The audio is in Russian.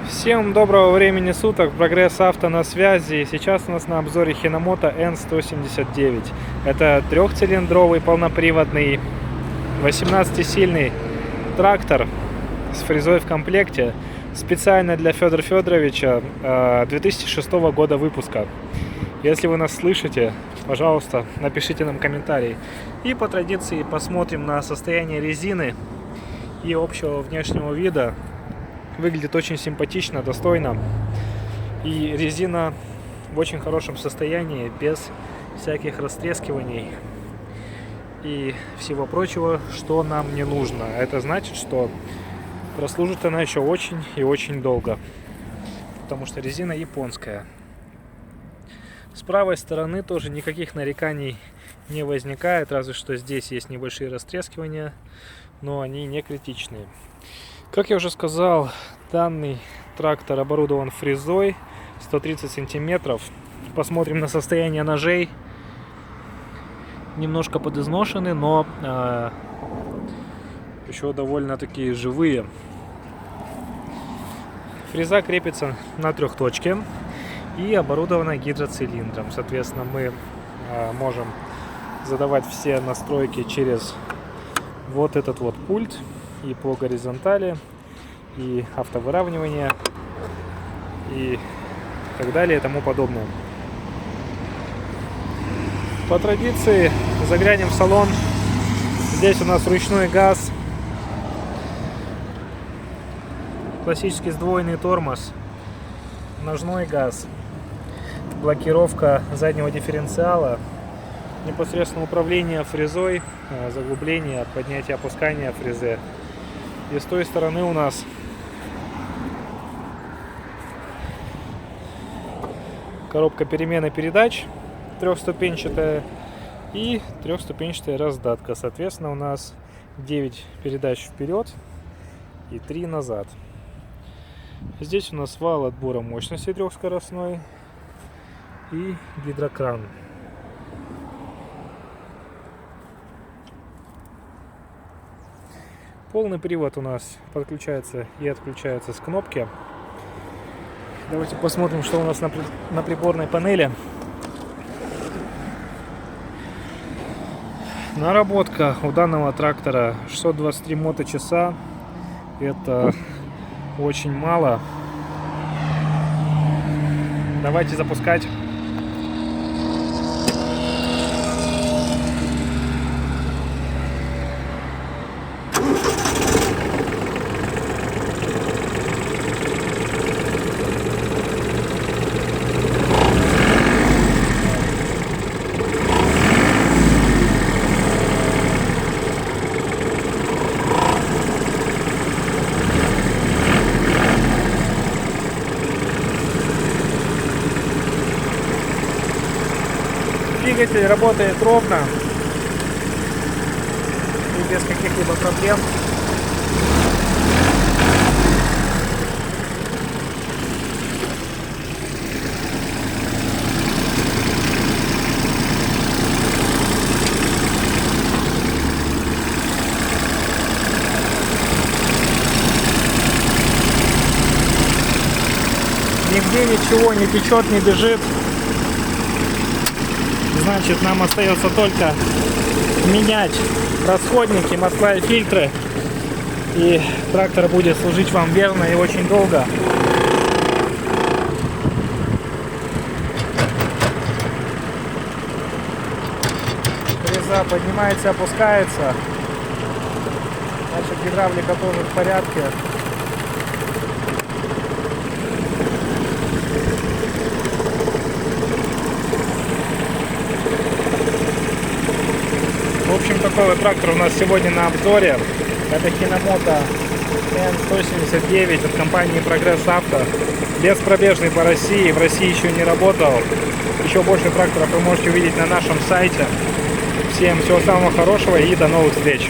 Всем доброго времени суток, Прогресс Авто на связи. Сейчас у нас на обзоре Hinomoto N179. Это трехцилиндровый полноприводный 18-сильный трактор с фрезой в комплекте, специально для Федора Федоровича 2006 года выпуска. Если вы нас слышите, пожалуйста, напишите нам комментарий. И по традиции посмотрим на состояние резины и общего внешнего вида. Выглядит очень симпатично, достойно. И резина в очень хорошем состоянии, без всяких растрескиваний и всего прочего, что нам не нужно. Это значит, что прослужит она еще очень и очень долго, потому что резина японская. С правой стороны тоже никаких нареканий не возникает, разве что здесь есть небольшие растрескивания, но они не критичные. Как я уже сказал, данный трактор оборудован фрезой 130 сантиметров. Посмотрим на состояние ножей. Немножко подизношены, но еще довольно-таки живые. Фреза крепится на трехточке и оборудована гидроцилиндром. Соответственно, мы можем задавать все настройки через вот этот вот пульт. И по горизонтали, и автовыравнивание, и так далее, и тому подобное. По традиции заглянем в салон. Здесь у нас ручной газ, классический сдвоенный тормоз, ножной газ, блокировка заднего дифференциала, непосредственно управление фрезой, заглубление, поднятие, опускание фрезы. И с той стороны у нас коробка перемены передач трехступенчатая и трехступенчатая раздатка. Соответственно, у нас 9 передач вперед и 3 назад. Здесь у нас вал отбора мощности трехскоростной и гидрокран. Полный привод у нас подключается и отключается с кнопки. Давайте посмотрим, что у нас на приборной панели. Наработка у данного трактора 623 моточаса. Это очень мало. Давайте запускать. Двигатель работает ровно и без каких-либо проблем. Нигде ничего не течет, не бежит. Значит, нам остается только менять расходники, масла и фильтры, и трактор будет служить вам верно и очень долго. Фреза поднимается, опускается. Значит, гидравлика тоже в порядке. В общем, такой вот трактор у нас сегодня на обзоре. Это Hinomoto N179 от компании Прогресс Авто. Беспробежный по России. В России еще не работал. Еще больше тракторов вы можете увидеть на нашем сайте. Всем всего самого хорошего и до новых встреч.